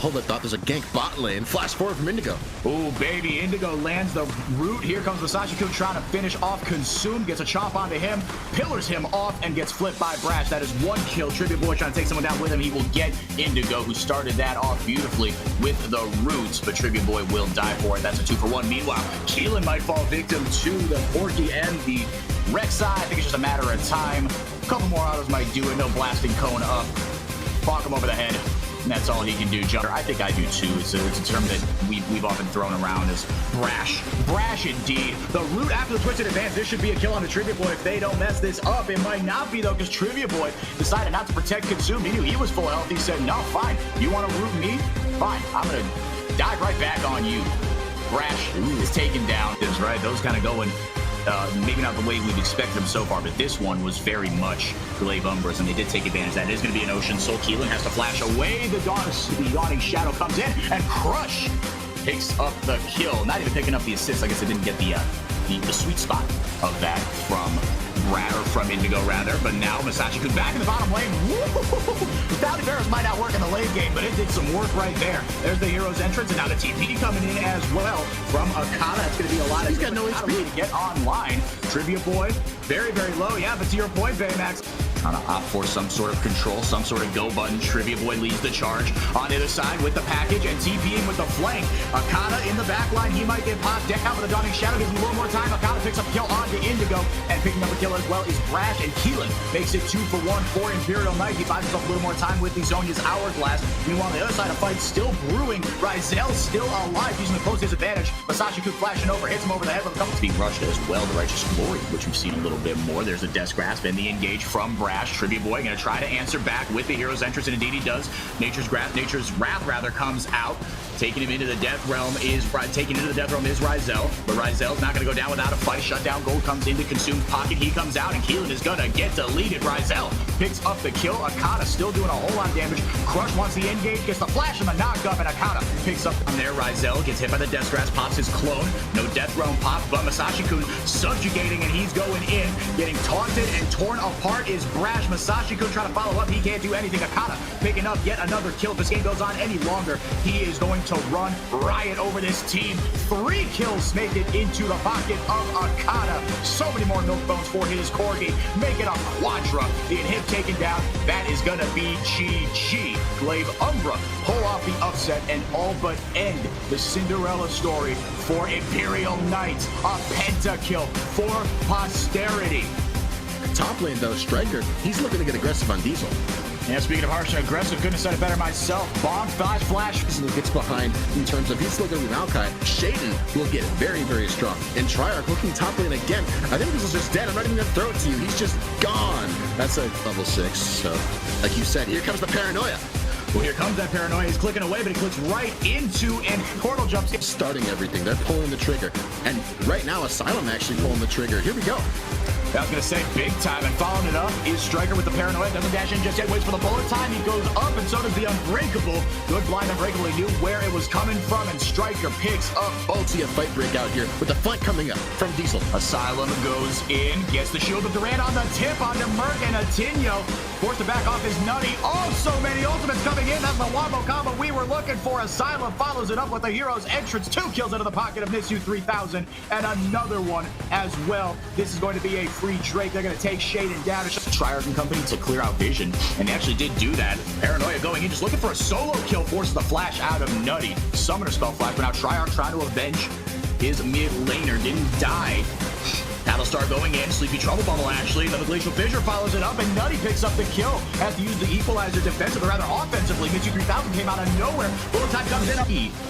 hold that thought. There's a gank bot lane. Flash forward from Indigo. Ooh, baby. Indigo lands the root. Here comes Masashi-kun trying to finish off Consume. Gets a chomp onto him. Pillars him off and gets flipped by Brash. That is one kill. Tribute Boy trying to take someone down with him. He will get Indigo, who started that off beautifully with the roots, but Tribute Boy will die for it. That's a 2-for-1. Meanwhile, Keelan might fall victim to the Porky and the Rek'Sai. I think it's just a matter of time. A couple more autos might do it. No blasting cone up. Bonk him over the head. And that's all he can do. Jumper. I think I do too. It's a term that we've often thrown around as brash. Brash indeed. The root after the twisted advance. This should be a kill on the Trivia Boy if they don't mess this up. It might not be though, because Trivia Boy decided not to protect Consume. He knew he was full health. He said, no, fine. You want to root me? Fine. I'm going to dive right back on you. Brash is taken down. That's right. Those kind of going maybe not the way we've expected them so far, but this one was very much Glaive Umbras, and they did take advantage of that. It is going to be an Ocean Soul. Keelan has to flash away. The Yawning Shadow comes in, and Crush picks up the kill. Not even picking up the assist. I guess I didn't get the sweet spot of that from Indigo rather, but now Masashi-kun back in the bottom lane. Bounty Barrels might not work in the late game, but it did some work right there. There's the hero's entrance, and now the TP coming in as well from Akana. It's going to be a lot of... He's got no HP to get online. Trivia Boy, very, very low. Yeah, but to your point, Baymax, trying to opt for some sort of control, some sort of go button. Trivia Boy leads the charge on the other side with the package and TPing with the flank. Akana in the back line. He might get popped down, but the Dawning Shadow gives him a little more time. Akana picks up a kill onto Indigo, and picking up a kill as well is Brash, and Keelan makes it 2-for-1 for Imperial Knights. He buys himself a little more time with the Zonya's Hourglass. Meanwhile, on the other side of fight still brewing. Ryzel still alive, using the close disadvantage. Masashi-kun flashing over, hits him over the head with a couple. It's being rushed as well. The Righteous Glory, which we've seen a little bit more. There's a Death Grasp and the engage from Brash. Trivia Boy going to try to answer back with the hero's entrance, and indeed he does. Nature's Wrath rather comes out. Taking him into the Death Realm is Ryzel, but Ryzel's not going to go down without a fight. Shutdown Gold comes into Consume's pocket. He comes out, and Keelan is going to get deleted. Ryzel picks up the kill. Akana still doing a whole lot of damage. Crush wants the engage, gets the flash and the knock-up, and Akana picks up on there. Ryzel gets hit by the Death Grasp, pops his clone. No Death Realm pop, but Masashi-kun subjugating, and he's going in. Getting taunted and torn apart is Brash. Masashi-kun trying to follow up. He can't do anything. Akana picking up yet another kill. If this game goes on any longer, he is going to run riot over this team. 3 kills make it into the pocket of Akana. So many more milk bones for his Corgi. Make it a quadra. The inhib taken down. That is going to be GG. Glaive Umbra pull off the upset and all but end the Cinderella story for Imperial Knights. A pentakill for posterity. Top lane though, Striker, he's looking to get aggressive on Diesel. Yeah, speaking of harsh and aggressive, couldn't have said it better myself. Bomb, flash. He gets behind in terms of he's still going to be Maokai. Shaden will get very, very strong. And Triarch looking top lane again. I think this is just dead. I'm not even going to throw it to you. He's just gone. That's a level 6. So, like you said, here comes the paranoia. Well, here comes that paranoia. He's clicking away, but he clicks right into and portal jumps in. Starting everything. They're pulling the trigger. And right now, Asylum actually pulling the trigger. Here we go. I was going to say big time, and following it up is Striker with the paranoia. Doesn't dash in just yet, waits for the bullet time. He goes up, and so does the Unbreakable. Good blind Unbreakable. He knew where it was coming from, and Striker picks up. See a fight break out here with the flank coming up from Diesel. Asylum goes in, gets the shield of Durant on the tip onto Merc, and Atinho forced to back off his Nutty. Oh, so many ultimates coming in. That's the wombo combo we were looking for. Asylum follows it up with the hero's entrance. 2 kills out of the pocket of Nisu 3000, and another one as well. This is going to be a free Drake. They're going to take Shaden down. Triarch and company to clear out vision, and they actually did do that. Paranoia going in, just looking for a solo kill, forces the flash out of Nutty. Summoner spell flash, but now Triarch trying to avenge his mid laner. Didn't die. Battlestar going in, Sleepy Trouble Bubble actually, then the Glacial Fissure follows it up, and Nutty picks up the kill. Has to use the equalizer defensively, rather offensively. Mitsu 3000 came out of nowhere. Bullet time comes in.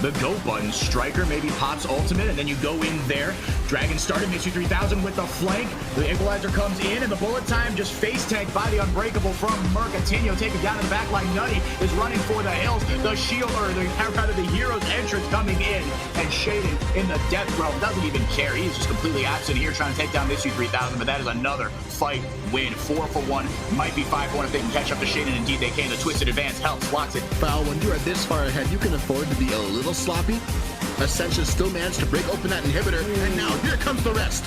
The go button. Striker maybe pops ultimate, and then you go in there. Dragon started Mitsu 3000 with the flank. The equalizer comes in, and the bullet time just face tanked by the Unbreakable from Merc. Atinho taken down in the back line. Nutty is running for the hills. The shield, or the hero's entrance coming in, and Shaden in the Death Realm doesn't even care. He's just completely absent here, trying to take down Mitsu 3000, but that is another fight win. 4 for 1, might be 5 for 1 if they can catch up to Shane, and indeed they can. The twisted advance helps, blocks it. Foul, when you are this far ahead, you can afford to be a little sloppy. Ascension still managed to break open that inhibitor, and now here comes the rest.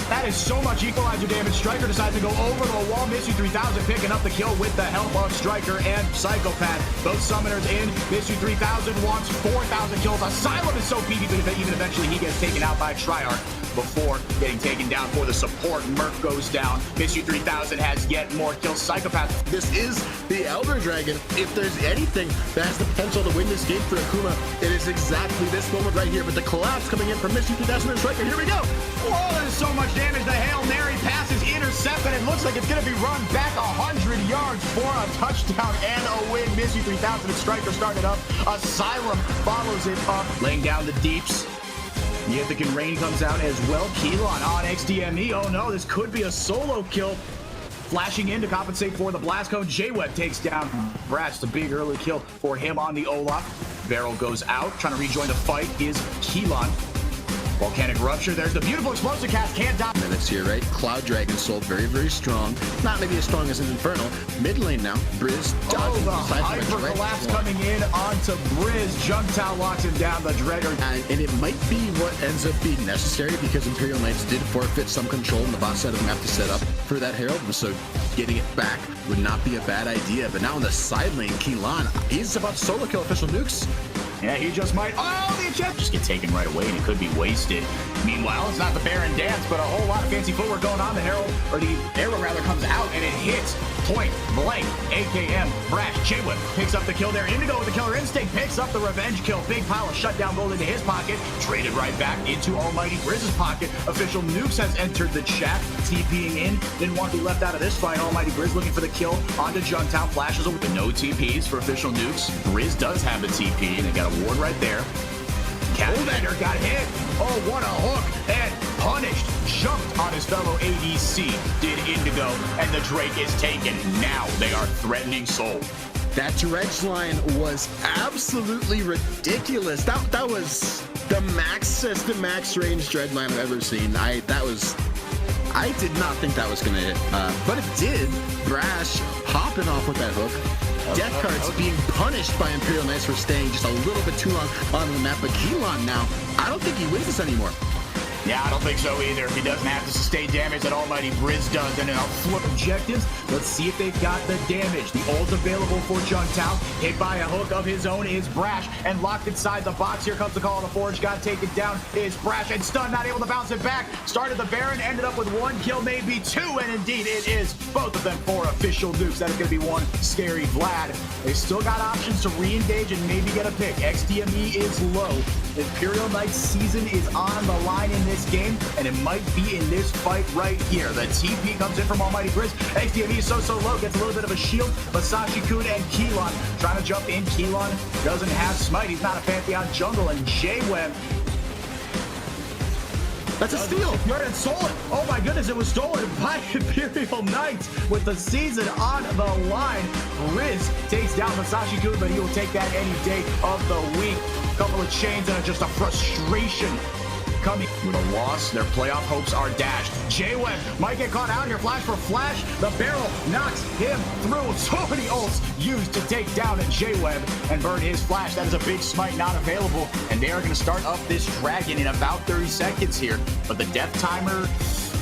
That is so much equalizer damage. Striker decides to go over the wall. Mystery 3000 picking up the kill with the help of Striker and Psychopath. Both summoners in. Mystery 3000 wants 4,000 kills. Asylum is so PvP that even eventually he gets taken out by Triarch before getting taken down for the support. Merc goes down. Mystery 3000 has yet more kills. Psychopath. This is the Elder Dragon. If there's anything that has the potential to win this game for Akuma, it is exactly this moment right here. But the collapse coming in from Mystery 3000 and Striker. Here we go. Whoa, there's so much damage. The Hail Mary pass is intercepted. It looks like it's going to be run back 100 yards for a touchdown and a win. Mystery 3000 and Striker started up. Asylum follows it up, laying down the deeps. Mythic and Rain comes out as well. Keelan on XDME. Oh no, this could be a solo kill. Flashing in to compensate for the blast cone. J-Web takes down Brass. It's a big early kill for him on the Olaf. Barrel goes out. Trying to rejoin the fight is Keelan. Volcanic Rupture, there's the beautiful explosive cast, can't die. Minutes here, right? Cloud Dragon sold very, very strong. Not maybe as strong as an Infernal. Mid lane now, Briz dodging the hyper collapse coming in onto Briz. Junktown locks him down, the Dreader. And it might be what ends up being necessary because Imperial Knights did forfeit some control in the boss side of the map to set up for that Herald, so getting it back would not be a bad idea. But now on the side lane, Keelan, he's about to solo kill official nukes. Yeah, he just might. Oh, the attempt just get taken right away, and it could be wasted. Meanwhile, it's not the Baron dance, but a whole lot of fancy footwork going on. The Herald, or the arrow rather, comes out, and it hits point blank. AKM, Brash, J-Whip picks up the kill there. Indigo with the Killer Instinct picks up the revenge kill. Big pile of shutdown gold into his pocket. Traded right back into Almighty Brizz's pocket. Official Nukes has entered the chat. TPing in. Didn't want to be left out of this fight. Almighty Brizz looking for the kill onto Junktown. Flashes over with no TPs for Official Nukes. Brizz does have the TP, and they got a ward right there. Catbender got hit. Oh, what a hook. And punished. Jumped on his fellow ADC. Did Indigo. And the Drake is taken. Now they are threatening Soul. That dredge line was absolutely ridiculous. That was the max system, max range dredge line I've ever seen. I did not think that was going to hit. But it did. Brash hopping off with that hook. Death cards being punished by Imperial Knights for staying just a little bit too long on the map. But Keelan now, I don't think he wins this anymore. Yeah, I don't think so either. If he doesn't have to sustain damage that Almighty Briz does, and now flip objectives. Let's see if they've got the damage. The ult available for Junktown. Hit by a hook of his own is Brash, and locked inside the box. Here comes the call of the Forge. Got taken down is Brash, and stunned, not able to bounce it back. Started the Baron, ended up with 1 kill, maybe 2, and indeed it is both of them for Official Nukes. That is going to be one scary Vlad. They still got options to re-engage and maybe get a pick. XDME is low. Imperial Knights season is on the line in this game, and it might be in this fight right here. The TP comes in from Almighty Briz. XDME is so low, gets a little bit of a shield. Masashi-kun and Keelan trying to jump in. Keelan doesn't have smite. He's not a Pantheon jungle, and J-Web. That's a steal. And stolen. Oh my goodness, it was stolen by Imperial Knights with the season on the line. Riz takes down Masashi-kun, but he will take that any day of the week. Couple of chains and just a frustration coming with a loss. Their playoff hopes are dashed. J-Web might get caught out here. Flash for flash. The barrel knocks him through. So many ults used to take down J-Web and burn his flash. That is a big smite not available. And they are going to start up this dragon in about 30 seconds here. But the death timer,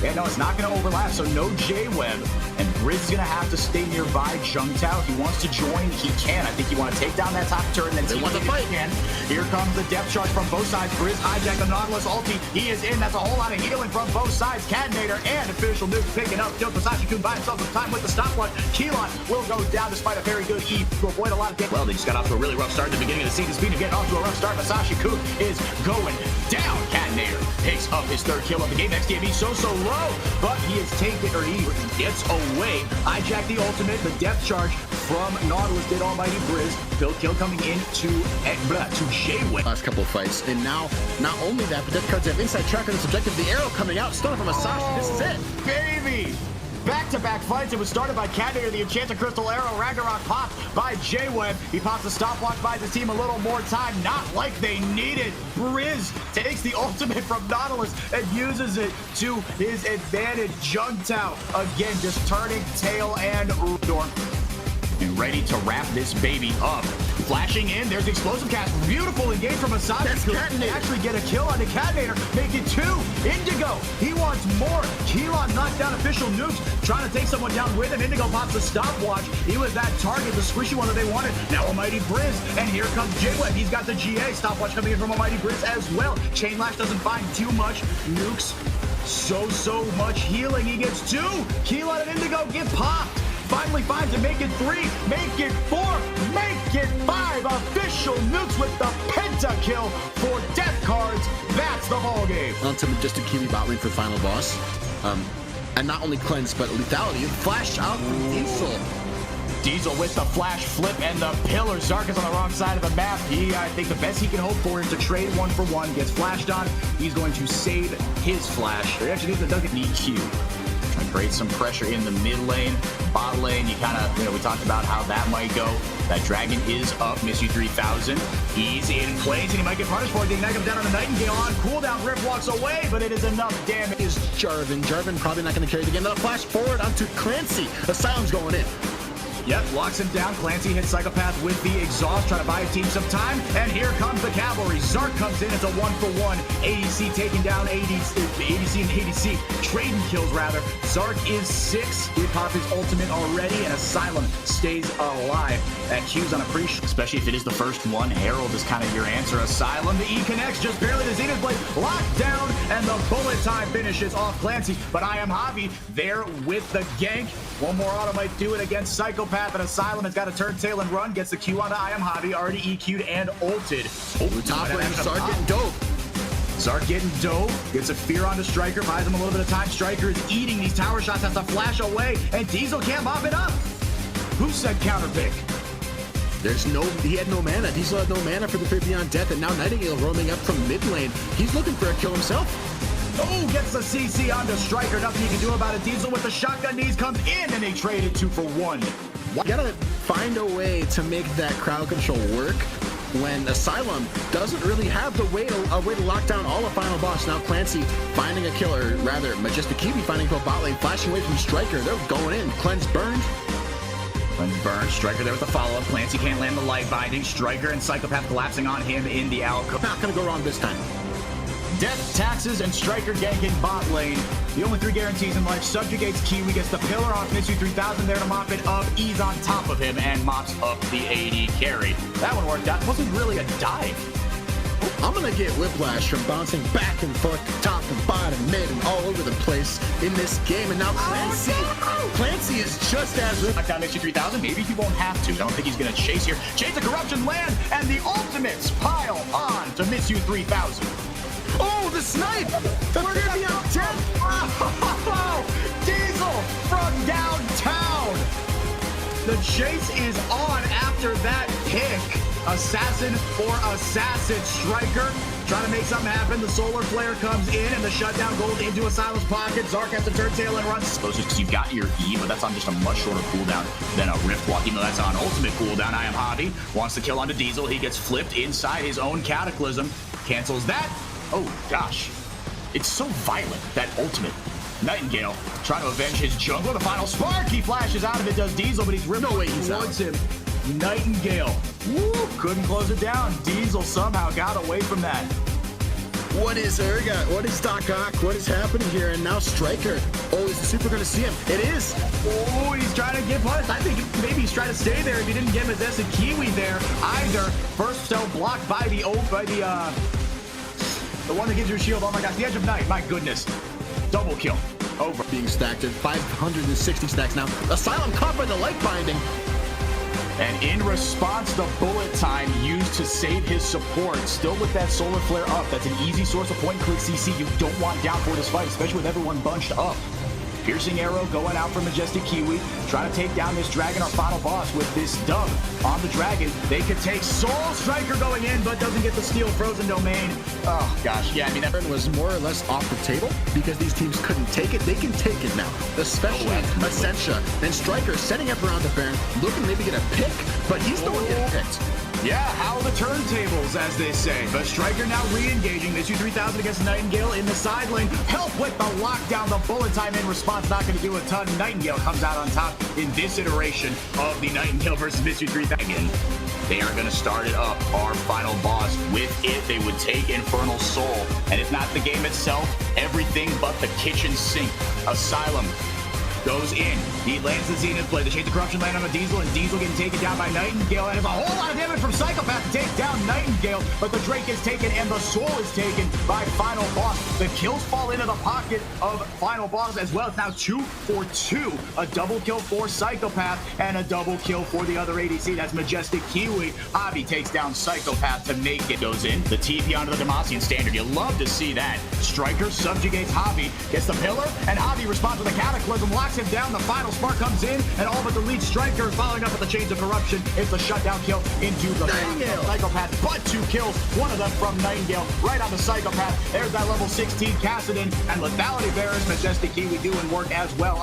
yeah, no, it's not going to overlap. So no J-Web. And Briz is going to have to stay nearby Junktown. If he wants to join, he can. I think you want to take down that top turret and then they want to fight again. Here comes the depth charge from both sides. Briz hijacked the Nautilus ulti. He is in. That's a whole lot of healing from both sides. Cadnator and Official Nuke picking up. Killed Masashi-kun by himself with time with the stopwatch. Keelan will go down despite a very good E to avoid a lot of damage. Well, they just got off to a really rough start at the beginning of the season. Speed of getting off to a rough start. Masashi-kun is going down. Cadnator picks up his 3rd kill of the game. XDME so low, but he is taken, or he gets away. Hijack the ultimate. The depth charge from Nautilus did Almighty Briz. Build kill coming in to J-Web. Last couple of fights, and now not only that, but death cards have inside track on this objective. The arrow coming out, stolen from Masashi. This is it, baby. back-to-back fights. It was started by Candator, the Enchanted Crystal Arrow. Ragnarok popped by J-Web. He pops a stopwatch, buys his team a little more time. Not like they need it. Briz takes the ultimate from Nautilus and uses it to his advantage. Junktown, again, just turning tail and Rudor. And ready to wrap this baby up. Flashing in, there's the explosive cast. Beautiful engage from Asylum. That's Catinator. Actually get a kill on the Catinator. Make it 2. Indigo, he wants more. Keelan knocks down official nukes. Trying to take someone down with him. Indigo pops a stopwatch. He was that target, the squishy one that they wanted. Now Almighty Briz. And here comes J-Web. He's got the GA. Stopwatch coming in from Almighty Briz as well. Chain Lash doesn't find too much. Nukes, so much healing. He gets 2. Keelan and Indigo get popped. Finally finds it, make it 3, make it 4, make it 5. Official nukes with the pentakill for death cards. That's the ball game. Onto Majestic Kiwi bot lane for final boss. And not only cleanse, but lethality. Flash out from Diesel. Diesel with the flash flip and the pillar. Zark is on the wrong side of the map. I think the best he can hope for is to trade 1-for-1. Gets flashed on. He's going to save his flash. He actually doesn't need Q. And create some pressure in the mid lane, bot lane. You kind of, we talked about how that might go. That dragon is up. Miss you 3000. He's in place, and he might get punished for it. The ignite comes down on the Nightingale on cooldown. Rift walks away, but it is enough damage. Is Jarvan. Jarvan probably not going to carry the game. Now flash forward onto Clancy. Asylum's going in. Yep, locks him down. Clancy hits Psychopath with the exhaust, trying to buy his team some time. And here comes the cavalry. Zark comes in. It's a 1-for-1. ADC taking down ADC and ADC. Trading kills, rather. Zark is 6. He popped his ultimate already, and Asylum stays alive. That Q's on a pre-shot, especially if it is the first one. Herald is kind of your answer. Asylum, the E connects just barely to Zenith Blade. Locked down, and the bullet time finishes off Clancy. But I am Javi there with the gank. One more auto might do it against Psychopath. And Asylum has got to turn tail and run. Gets the Q onto I am Javi. Already EQ'd and ulted. Top lane, Zark getting dope. Zark getting dope. Gets a fear onto Striker. Buys him a little bit of time. Striker is eating these tower shots. Has to flash away. And Diesel can't mop it up. Who said counter pick? He had no mana. Diesel had no mana for the Fear Beyond Death. And now Nightingale roaming up from mid lane. He's looking for a kill himself. Oh, gets the CC onto Striker. Nothing you can do about it. Diesel with the shotgun knees comes in, and they traded 2-for-1. You gotta find a way to make that crowd control work when Asylum doesn't really have a way to lock down all the final boss. Now Clancy finding a kill, or rather Majestic Kiwi finding a kill bot lane, flashing away from Striker. They're going in. Cleanse burned. Cleanse burned. Striker there with the follow-up. Clancy can't land the light binding. Striker and Psychopath collapsing on him in the alcove. Not gonna go wrong this time. Death, Taxes, and Striker ganking bot lane. The only 3 guarantees in life. Subjugates Kiwi, gets the pillar off Miss you 3000 there to mop it up. E's on top of him and mops up the AD carry. That one worked out. It wasn't really a dive. I'm gonna get whiplash from bouncing back and forth, top and bottom, mid, and all over the place in this game. And now Clancy is just as knock down Miss you 3000. Maybe he won't have to. I don't think he's gonna chase here. Chase the corruption land, and the ultimates pile on to Miss you 3000. Oh, the snipe! The Fear Beyond Death! Oh, Diesel from downtown! The chase is on after that pick. Assassin for assassin. Striker trying to make something happen. The solar flare comes in, and the shutdown goes into Asylum's pocket. Zark has to turn tail and run. Suppose because you've got your E, but that's on just a much shorter cooldown than a Rift Walk. Even though that's on ultimate cooldown. I am Javi. Wants to kill onto Diesel. He gets flipped inside his own Cataclysm. Cancels that. Oh, gosh. It's so violent, that ultimate. Nightingale trying to avenge his jungle. The final spark. He flashes out of it, does Diesel, but he's ripped towards him. Nightingale. Woo, couldn't close it down. Diesel somehow got away from that. What is Urga? What is Doc Ock? What is happening here? And now Striker. Oh, is the super going to see him? It is. Oh, he's trying to get punished. I think maybe he's trying to stay there if he didn't get him as a Kiwi there either. First cell blocked by the one that gives you a shield. Oh my gosh, the Edge of Night. My goodness. Double kill. Over. Being stacked at 560 stacks now. Asylum caught by the light binding. And in response, the bullet time used to save his support. Still with that solar flare up. That's an easy source of point and click CC you don't want down for this fight, especially with everyone bunched up. Piercing arrow going out from Majestic Kiwi, trying to take down this dragon, our final boss, with this dub on the dragon. They could take Soul Striker going in, but doesn't get the steal Frozen Domain. Oh gosh, yeah, I mean, that was more or less off the table because these teams couldn't take it. They can take it now, especially Essentia and Striker setting up around the Baron, looking to maybe get a pick, but he's the one getting picked. Yeah, how the turntables, as they say. But Striker now re-engaging. The 2-3000 against Nightingale in the side lane. Help with the lockdown. The bullet time in response not going to do a ton. Nightingale comes out on top in this iteration of the Nightingale versus Mystery 3000. They are going to start it up. Our final boss. With it, they would take Infernal Soul. And if not the game itself, everything but the kitchen sink. Asylum goes in. He lands the Zenith Blade. The Shades of Corruption land on a Diesel, and Diesel getting taken down by Nightingale. And there's a whole lot of damage from Psychopath to take down Nightingale, but the Drake is taken and the Soul is taken by Final Boss. The kills fall into the pocket of Final Boss as well. It's now 2 for 2. A double kill for Psychopath and a double kill for the other ADC. That's Majestic Kiwi. Javi takes down Psychopath to make it. Goes in. The TP onto the Demacian standard. You love to see that. Striker subjugates Javi. Gets the pillar, and Javi responds with a Cataclysm. Locks him down. The final spark comes in, and all but the lead Striker following up with the Chains of Corruption. It's a shutdown kill into the Psychopath, but 2 kills, one of them from Nightingale, right on the Psychopath. There's that level 16 Cassidon, and Lethality Bearers, Majestic Kiwi doing work as well.